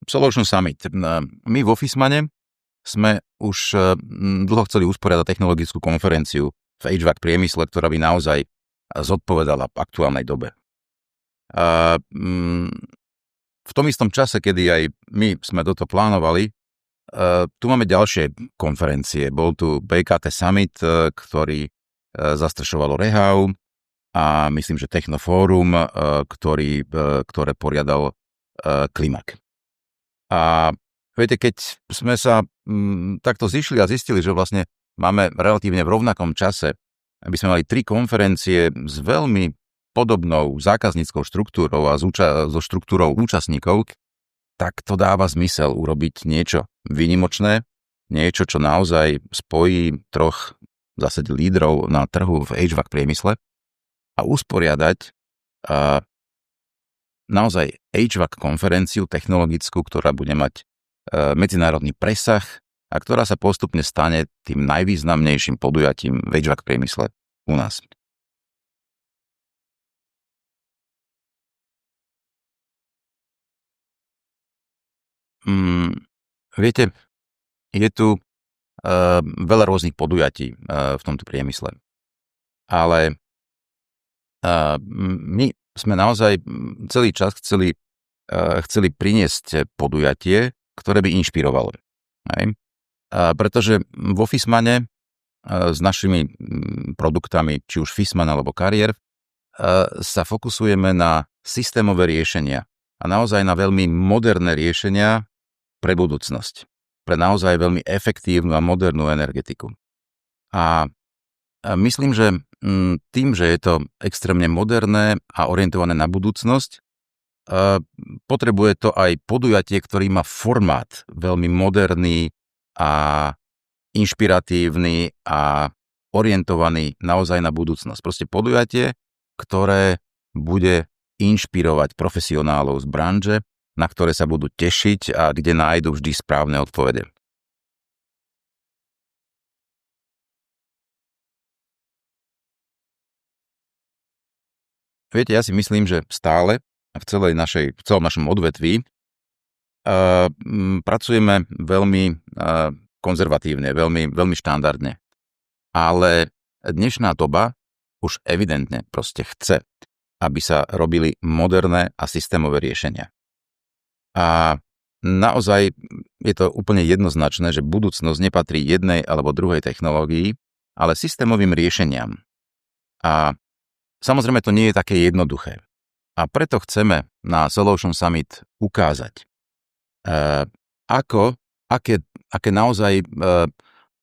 Solution Summit. My v Officemane sme už dlho chceli usporiadať technologickú konferenciu v HVAC priemysle, ktorá by naozaj zodpovedala v aktuálnej dobe. V tom istom čase, kedy aj my sme toto plánovali, tu máme ďalšie konferencie. Bol tu BKT Summit, ktorý zastrešovalo Rehau a myslím, že Technofórum, ktoré poriadal Klimak. A viete, keď sme sa takto zišli a zistili, že vlastne máme relatívne v rovnakom čase, aby sme mali 3 konferencie s veľmi podobnou zákazníckou štruktúrou a so štruktúrou účastníkov, tak to dáva zmysel urobiť niečo výnimočné, niečo, čo naozaj spojí 3 zase lídrov na trhu v HVAC priemysle a usporiadať naozaj HVAC konferenciu technologickú, ktorá bude mať medzinárodný presah a ktorá sa postupne stane tým najvýznamnejším podujatím v HVAC priemysle u nás. Viete, je tu veľa rôznych podujatí v tomto priemysle, ale my sme naozaj celý čas chceli priniesť podujatie, ktoré by inšpirovalo. Hej? Pretože v Officemane s našimi produktami, či už Fissmann alebo Carrier, sa fokusujeme na systémové riešenia a naozaj na veľmi moderné riešenia pre budúcnosť. Pre naozaj veľmi efektívnu a modernú energetiku. A myslím, že tým, že je to extrémne moderné a orientované na budúcnosť, potrebuje to aj podujatie, ktorý má formát veľmi moderný a inšpiratívny a orientovaný naozaj na budúcnosť. Proste podujatie, ktoré bude inšpirovať profesionálov z branže, na ktoré sa budú tešiť a kde nájdu vždy správne odpovede. Viete, ja si myslím, že stále v celom našom odvetví pracujeme veľmi konzervatívne, veľmi štandardne. Ale dnešná doba už evidentne proste chce, aby sa robili moderné a systémové riešenia. A naozaj je to úplne jednoznačné, že budúcnosť nepatrí jednej alebo druhej technológii, ale systémovým riešeniam. A samozrejme to nie je také jednoduché. A preto chceme na Solution Summit ukázať, aké naozaj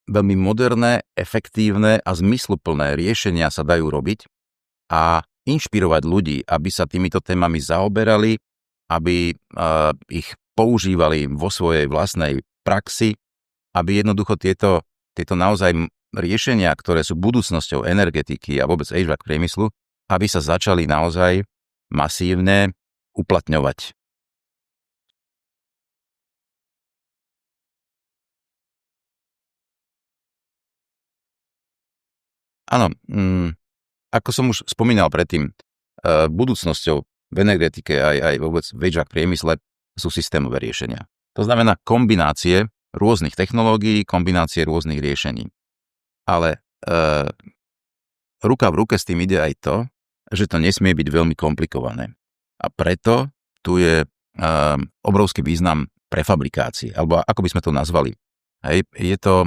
veľmi moderné, efektívne a zmysluplné riešenia sa dajú robiť a inšpirovať ľudí, aby sa týmito témami zaoberali, aby ich používali vo svojej vlastnej praxi, aby jednoducho tieto naozaj riešenia, ktoré sú budúcnosťou energetiky a vôbec HVAC priemyslu, aby sa začali naozaj masívne uplatňovať. Áno, ako som už spomínal predtým, budúcnosťou v energetike aj vôbec v HVAC priemysle sú systémové riešenia. To znamená kombinácie rôznych technológií, kombinácie rôznych riešení. Ale ruka v ruke s tým ide aj to, že to nesmie byť veľmi komplikované. A preto tu je obrovský význam prefabrikácie, alebo ako by sme to nazvali. Hej, je to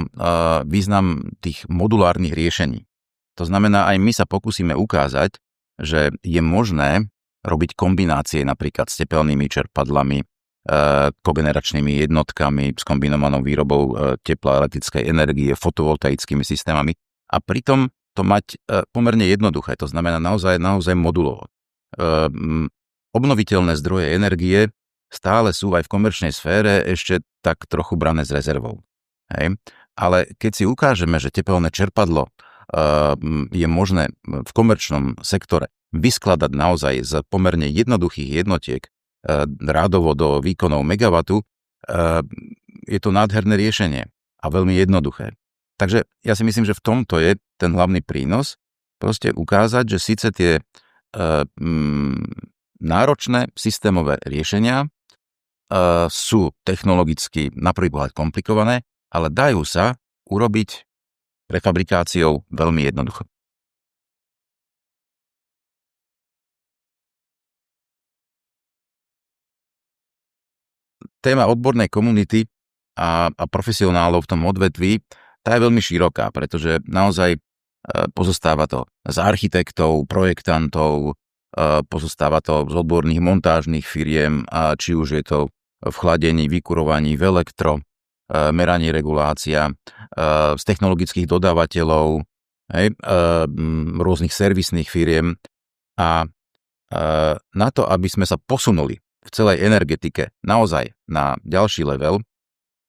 význam tých modulárnych riešení. To znamená, aj my sa pokúsime ukázať, že je možné robiť kombinácie napríklad s tepelnými čerpadlami, kogeneračnými jednotkami, s kombinovanou výrobou tepla, elektrickej energie, fotovoltaickými systémami a pritom to mať pomerne jednoduché, to znamená naozaj modulovo. Obnoviteľné zdroje energie stále sú aj v komerčnej sfére ešte tak trochu brané s rezervou. Hej? Ale keď si ukážeme, že tepelné čerpadlo je možné v komerčnom sektore vyskladať naozaj z pomerne jednoduchých jednotiek rádovo do výkonov megawatu, je to nádherné riešenie a veľmi jednoduché. Takže ja si myslím, že v tomto je ten hlavný prínos, proste ukázať, že síce tie náročné systémové riešenia sú technologicky na prvý pohľad komplikované, ale dajú sa urobiť prefabrikáciou veľmi jednoducho. Téma odbornej komunity a profesionálov v tom odvetví, tá je veľmi široká, pretože naozaj pozostáva to z architektov, projektantov, pozostáva to z odborných montážnych firiem, či už je to v chladení, vykurovaní, v elektro, meranie, regulácia, z technologických dodávateľov, rôznych servisných firiem. A na to, aby sme sa posunuli v celej energetike naozaj na ďalší level,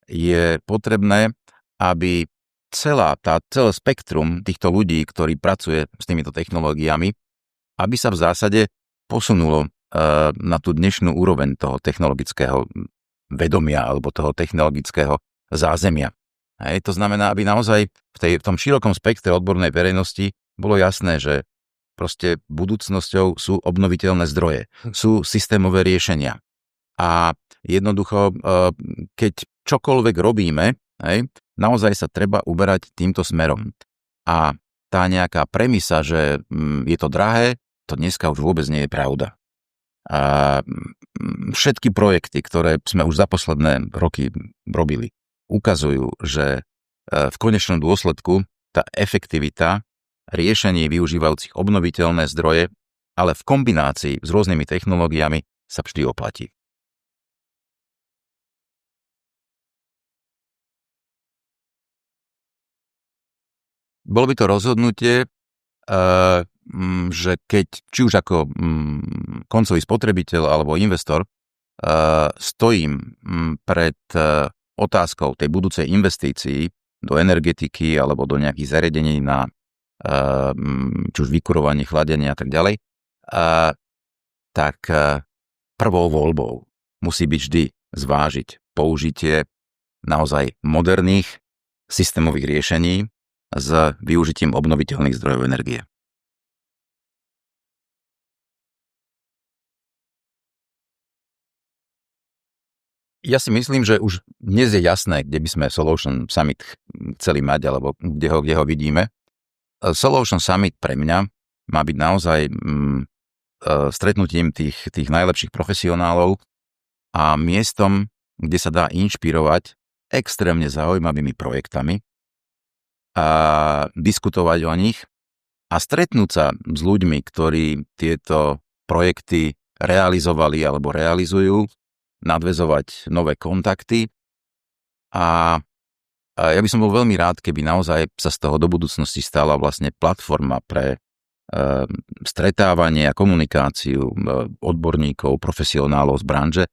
je potrebné, aby celé spektrum týchto ľudí, ktorí pracuje s týmito technológiami, aby sa v zásade posunulo na tú dnešnú úroveň toho technologického vedomia alebo toho technologického zázemia. To znamená, aby naozaj v tom širokom spektre odbornej verejnosti bolo jasné, že proste budúcnosťou sú obnoviteľné zdroje, sú systémové riešenia. A jednoducho, keď čokoľvek robíme, naozaj sa treba uberať týmto smerom. A tá nejaká premisa, že je to drahé, to dneska už vôbec nie je pravda. A všetky projekty, ktoré sme už za posledné roky robili, ukazujú, že v konečnom dôsledku tá efektivita riešení využívajúcich obnoviteľné zdroje, ale v kombinácii s rôznymi technológiami sa vždy oplatí. Bolo by to rozhodnutie, že keď či už ako koncový spotrebiteľ alebo investor stojím pred otázkou tej budúcej investícii do energetiky alebo do nejakých zariadení na či už vykurovanie, chladenie a tak ďalej, tak prvou voľbou musí byť vždy zvážiť použitie naozaj moderných systémových riešení s využitím obnoviteľných zdrojov energie. Ja si myslím, že už dnes je jasné, kde by sme Solution Summit chceli mať, alebo kde ho vidíme. Solution Summit pre mňa má byť naozaj stretnutím tých najlepších profesionálov a miestom, kde sa dá inšpirovať extrémne zaujímavými projektami a diskutovať o nich a stretnúť sa s ľuďmi, ktorí tieto projekty realizovali alebo realizujú, nadväzovať nové kontakty a ja by som bol veľmi rád, keby naozaj sa z toho do budúcnosti stala vlastne platforma pre stretávanie a komunikáciu odborníkov, profesionálov z branže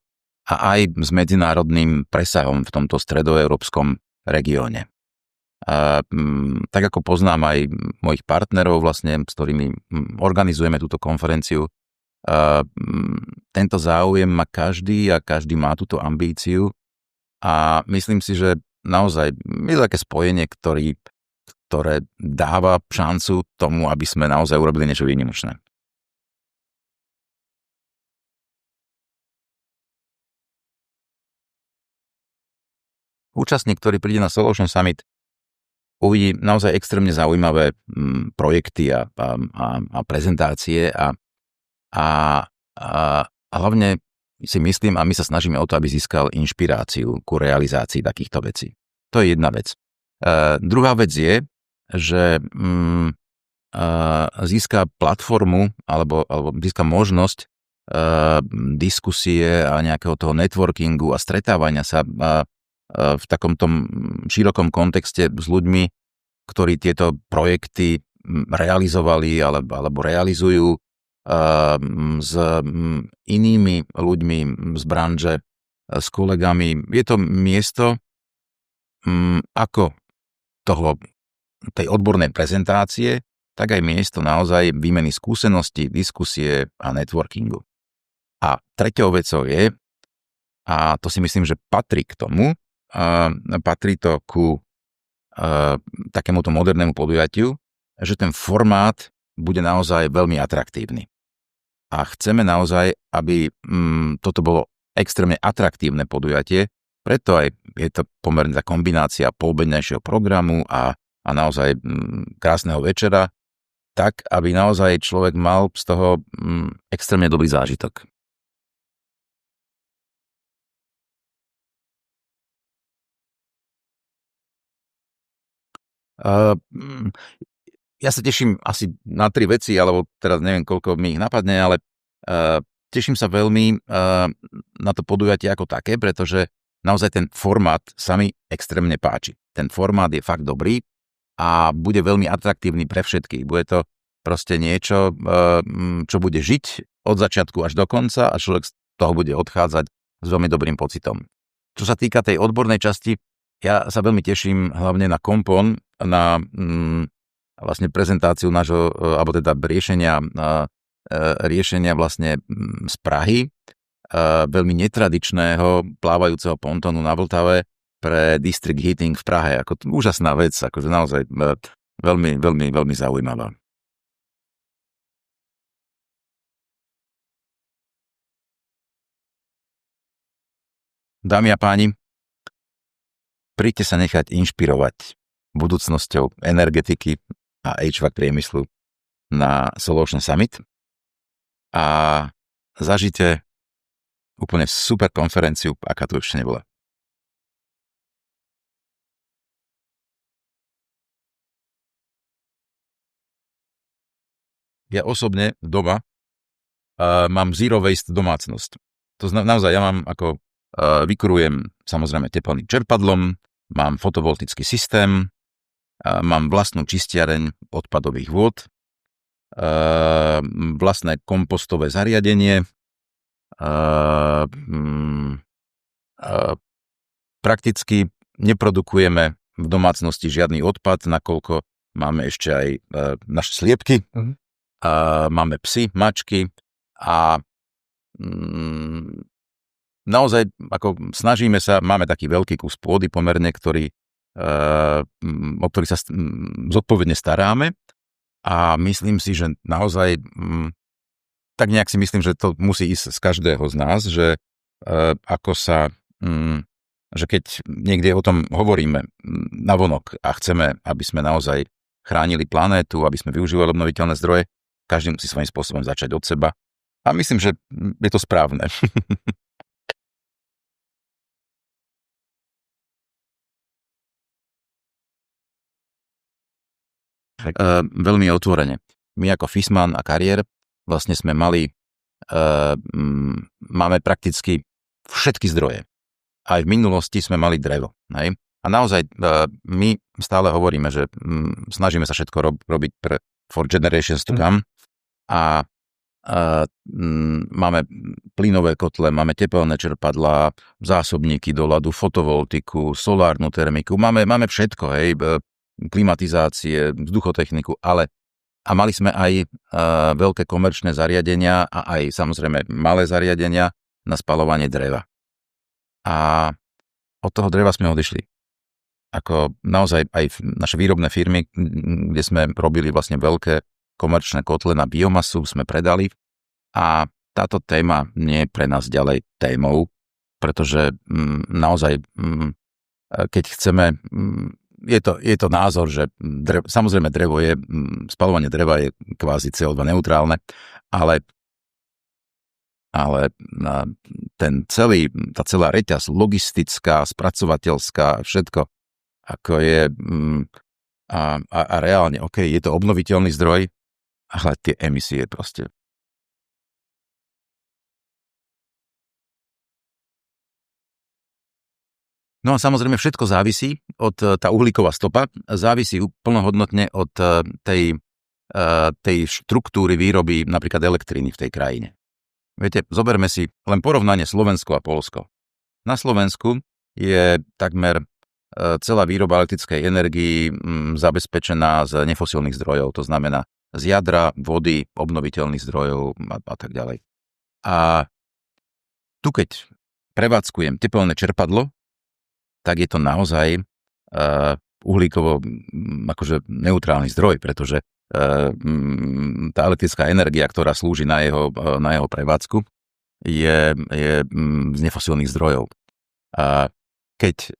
a aj s medzinárodným presahom v tomto stredoeurópskom regióne. Tak ako poznám aj mojich partnerov, vlastne, s ktorými organizujeme túto konferenciu, tento záujem má každý a každý má túto ambíciu a myslím si, že naozaj je také spojenie, ktoré dáva šancu tomu, aby sme naozaj urobili niečo výnimočné. Účastník, ktorý príde na Solution Summit, uvidí naozaj extrémne zaujímavé projekty a prezentácie a hlavne si myslím, a my sa snažíme o to, aby získal inšpiráciu ku realizácii takýchto vecí. To je jedna vec. Druhá vec je, že získa platformu alebo získa možnosť diskusie a nejakého toho networkingu a stretávania sa v takomto širokom kontexte s ľuďmi, ktorí tieto projekty realizovali alebo realizujú, s inými ľuďmi z branže, s kolegami. Je to miesto ako tej odbornej prezentácie, tak aj miesto naozaj výmeny skúseností, diskusie a networkingu. A treťou vecou je, a to si myslím, že patrí k tomu, patrí to ku takémuto modernému podujatiu, že ten formát bude naozaj veľmi atraktívny. A chceme naozaj, aby toto bolo extrémne atraktívne podujatie, preto aj je to pomerne tá kombinácia poobednejšieho programu a naozaj krásneho večera, tak, aby naozaj človek mal z toho extrémne dobrý zážitok. Ja sa teším asi na 3 veci, alebo teraz neviem, koľko mi ich napadne, ale teším sa veľmi na to podujatie ako také, pretože naozaj ten formát sa mi extrémne páči. Ten formát je fakt dobrý a bude veľmi atraktívny pre všetkých. Bude to proste niečo, čo bude žiť od začiatku až do konca a človek z toho bude odchádzať s veľmi dobrým pocitom. Čo sa týka tej odbornej časti, ja sa veľmi teším hlavne na kompon, na vlastne prezentáciu nášho, alebo teda riešenia vlastne z Prahy, veľmi netradičného plávajúceho pontónu na Vltave pre district heating v Prahe. Ako úžasná vec, akože naozaj veľmi, veľmi, veľmi zaujímavá. Dámy a páni, príďte sa nechať inšpirovať budúcnosťou energetiky a HVAC priemyslu na Solution Summit a zažite úplne super konferenciu, aká tu ešte nebola. Ja osobne doma mám zero waste domácnosť. To naozaj ja mám ako vykurujem samozrejme teplným čerpadlom, mám fotovoltický systém, mám vlastnú čistiareň odpadových vôd, vlastné kompostové zariadenie, prakticky neprodukujeme v domácnosti žiadny odpad, nakoľko máme ešte aj naše sliepky, máme psy, mačky a naozaj ako snažíme sa, máme taký veľký kus pôdy pomerne, o ktorý sa zodpovedne staráme a myslím si, že naozaj tak nejak si myslím, že to musí ísť z každého z nás, že že keď niekde o tom hovoríme navonok a chceme, aby sme naozaj chránili planétu, aby sme využívali obnoviteľné zdroje, každý musí svojím spôsobom začať od seba a myslím, že je to správne. Veľmi otvorene. My ako Fisman a Kariér vlastne sme máme prakticky všetky zdroje. Aj v minulosti sme mali drevo. Hej? A naozaj my stále hovoríme, že snažíme sa všetko robiť pre for generations to come a máme plynové kotle, máme tepelné čerpadlá, zásobníky do ľadu, fotovoltiku, solárnu termiku, máme všetko, hej, klimatizácie, vzduchotechniku, a mali sme aj veľké komerčné zariadenia a aj samozrejme malé zariadenia na spaľovanie dreva. A od toho dreva sme odišli. Ako naozaj aj naše výrobné firmy, kde sme robili vlastne veľké komerčné kotle na biomasu, sme predali a táto téma nie je pre nás ďalej témou, pretože naozaj, keď chceme, je to názor, že samozrejme spaľovanie dreva je kvázi CO2 neutrálne, ale tá celá reťaz, logistická, spracovateľská, všetko, ako je a reálne, je to obnoviteľný zdroj, ale tie emisie proste. No a samozrejme všetko závisí tá uhlíková stopa, závisí plnohodnotne od tej štruktúry výroby napríklad elektriny v tej krajine. Viete, zoberme si len porovnanie Slovensko a Poľsko. Na Slovensku je takmer celá výroba elektrickej energii zabezpečená z nefosilných zdrojov, to znamená z jadra, vody, obnoviteľných zdrojov a tak ďalej. A tu keď prevádzkujem tepelné čerpadlo, tak je to naozaj uhlíkovo akože neutrálny zdroj, pretože tá elektrická energia, ktorá slúži na jeho prevádzku, z nefosilných zdrojov. A keď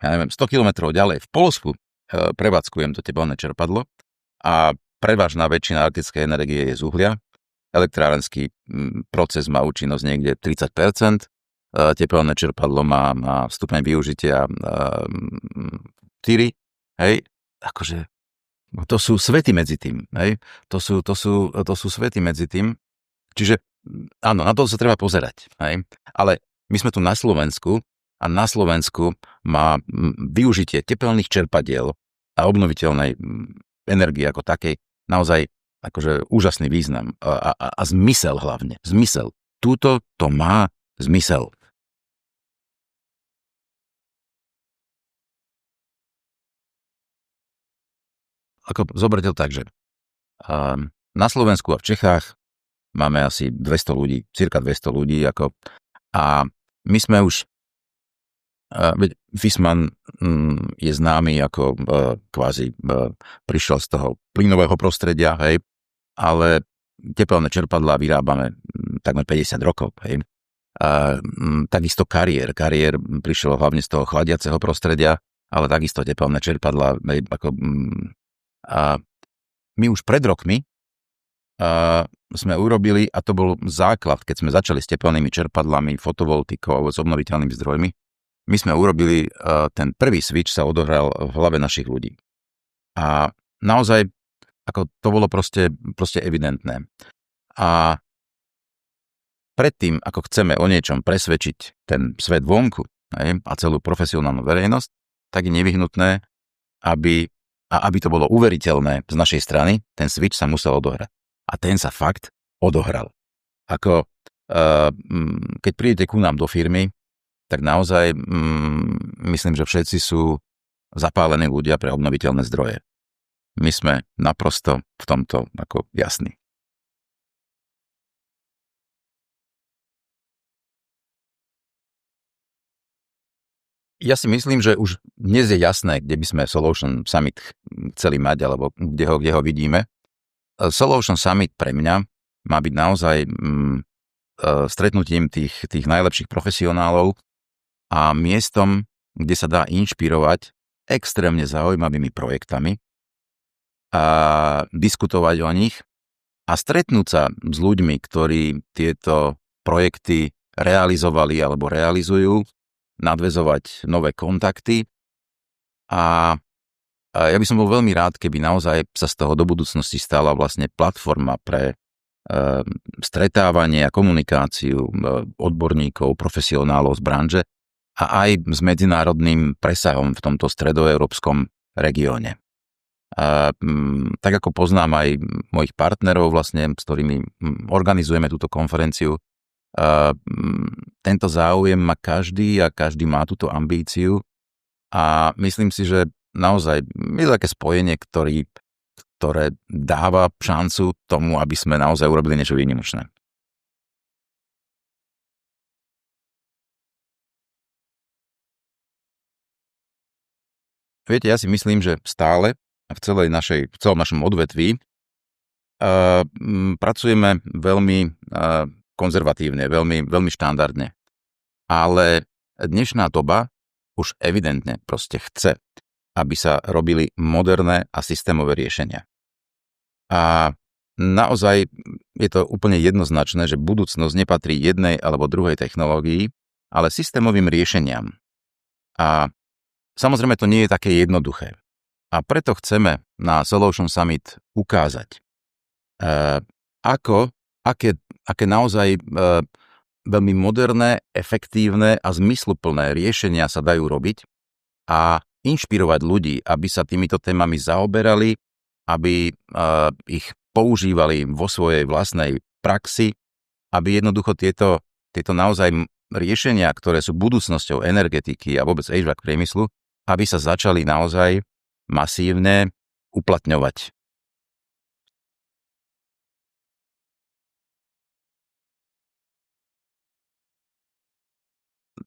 ja neviem, 100 kilometrov ďalej v Poľsku prevádzkujem to tepelné čerpadlo a prevažná väčšina elektrickej energie je z uhlia, elektrárenský proces má účinnosť niekde 30%, tepelné čerpadlo má stupeň využitia 4, hej, akože to sú svety medzi tým, hej, to sú svety medzi tým, čiže áno, na to sa treba pozerať, hej, ale my sme tu na Slovensku a na Slovensku má využitie tepelných čerpadiel a obnoviteľnej energie ako takej naozaj akože úžasný význam a zmysel hlavne. Zmysel. Túto to má zmysel. Ako zoberte to tak, že na Slovensku a v Čechách máme asi 200 ľudí, cirka 200 ľudí, a my sme už Viessmann je známy ako kvázi prišiel z toho plynového prostredia, hej, ale tepelné čerpadlá vyrábame takmer 50 rokov, hej. Takisto Carrier prišiel hlavne z toho chladiaceho prostredia, ale takisto tepelné čerpadlá, hej, my už pred rokmi sme urobili, a to bol základ, keď sme začali s tepelnými čerpadlami, fotovoltikou, s obnoviteľnými zdrojmi, my sme urobili, ten prvý switch sa odohral v hlave našich ľudí. A naozaj, ako to bolo proste evidentné. A predtým, ako chceme o niečom presvedčiť ten svet vonku, hej, a celú profesionálnu verejnosť, tak je nevyhnutné, aby to bolo uveriteľné z našej strany, ten switch sa musel odohrať. A ten sa fakt odohral. Ako keď prídete ku nám do firmy, tak naozaj myslím, že všetci sú zapálení ľudia pre obnoviteľné zdroje. My sme naprosto v tomto ako jasní. Ja si myslím, že už dnes je jasné, kde by sme Solution Summit chceli mať, alebo kde ho vidíme. Solution Summit pre mňa má byť naozaj stretnutím tých najlepších profesionálov a miestom, kde sa dá inšpirovať extrémne zaujímavými projektami a diskutovať o nich a stretnúť sa s ľuďmi, ktorí tieto projekty realizovali alebo realizujú, nadväzovať nové kontakty a ja by som bol veľmi rád, keby naozaj sa z toho do budúcnosti stala vlastne platforma pre stretávanie a komunikáciu odborníkov, profesionálov z branže a aj s medzinárodným presahom v tomto stredoeurópskom regióne. Tak ako poznám aj mojich partnerov, vlastne, s ktorými organizujeme túto konferenciu, tento záujem má každý a každý má túto ambíciu a myslím si, že naozaj je to také spojenie, ktoré dáva šancu tomu, aby sme naozaj urobili niečo výnimočné. Viete, ja si myslím, že stále v celom našom odvetví pracujeme veľmi konzervatívne, veľmi štandardne. Ale dnešná doba už evidentne proste chce, aby sa robili moderné a systémové riešenia. A naozaj je to úplne jednoznačné, že budúcnosť nepatrí jednej alebo druhej technológii, ale systémovým riešeniam. A samozrejme to nie je také jednoduché. A preto chceme na Solution Summit ukázať, aké naozaj veľmi moderné, efektívne a zmysluplné riešenia sa dajú robiť a inšpirovať ľudí, aby sa týmito témami zaoberali, aby ich používali vo svojej vlastnej praxi, aby jednoducho tieto naozaj riešenia, ktoré sú budúcnosťou energetiky a vôbec HVAC priemyslu, aby sa začali naozaj masívne uplatňovať.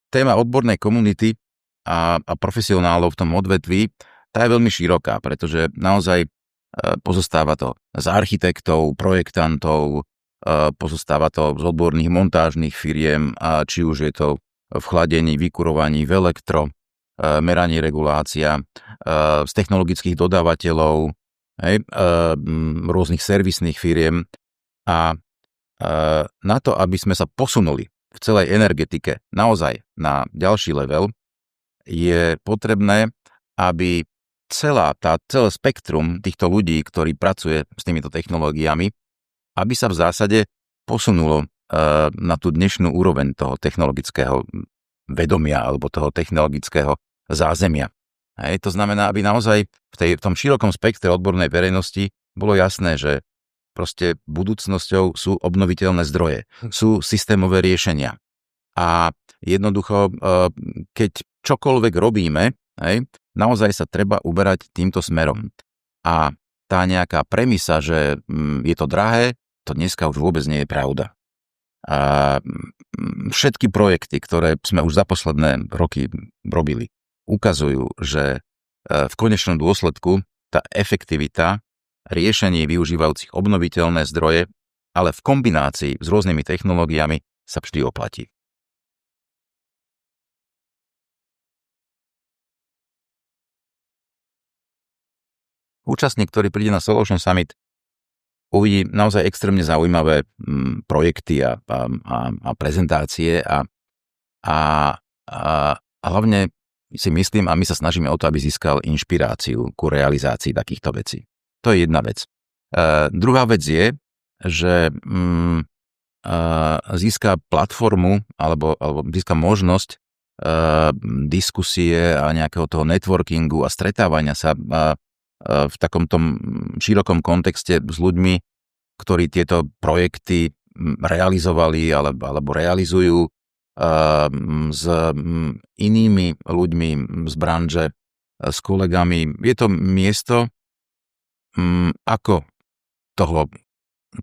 Téma odbornej komunity a profesionálov v tom odvetví, tá je veľmi široká, pretože naozaj pozostáva to z architektov, projektantov, pozostáva to z odborných montážnych firiem, či už je to v chladení, vykurovaní, v elektro, meranie, regulácia, z technologických dodávateľov, rôznych servisných firiem. A na to, aby sme sa posunuli v celej energetike naozaj na ďalší level, je potrebné, aby celé spektrum týchto ľudí, ktorí pracuje s týmito technológiami, aby sa v zásade posunulo na tú dnešnú úroveň toho technologického vedomia alebo toho technologického zázemia. To znamená, aby naozaj v tom širokom spektre odbornej verejnosti bolo jasné, že proste budúcnosťou sú obnoviteľné zdroje, sú systémové riešenia. A jednoducho, keď čokoľvek robíme, naozaj sa treba uberať týmto smerom. A tá nejaká premisa, že je to drahé, to dneska už vôbec nie je pravda. A všetky projekty, ktoré sme už za posledné roky robili, ukazujú, že v konečnom dôsledku tá efektivita riešení využívajúcich obnoviteľné zdroje, ale v kombinácii s rôznymi technológiami sa vždy oplatí. Účastník, ktorý príde na Solution Summit, uvidí naozaj extrémne zaujímavé projekty a prezentácie a hlavne si myslím, a my sa snažíme o to, aby získal inšpiráciu ku realizácii takýchto vecí. To je jedna vec. Druhá vec je, že získa platformu alebo získa možnosť diskusie a nejakého toho networkingu a stretávania sa v takomto širokom kontexte s ľuďmi, ktorí tieto projekty realizovali alebo realizujú, s inými ľuďmi z branže, s kolegami. Je to miesto ako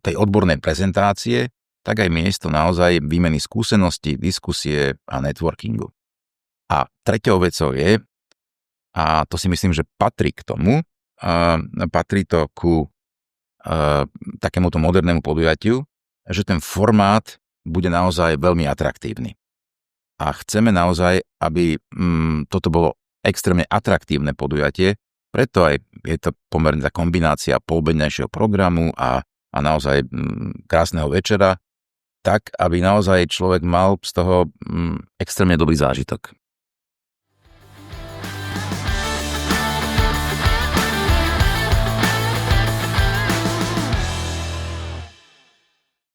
tej odbornej prezentácie, tak aj miesto naozaj výmeny skúseností, diskusie a networkingu. A treťou vecou je, a to si myslím, že patrí k tomu, patrí to ku takémuto modernému podujatiu, že ten formát bude naozaj veľmi atraktívny. A chceme naozaj, aby toto bolo extrémne atraktívne podujatie, preto aj je to pomerne tá kombinácia polobednejšieho programu a naozaj krásneho večera, tak, aby naozaj človek mal z toho extrémne dobrý zážitok.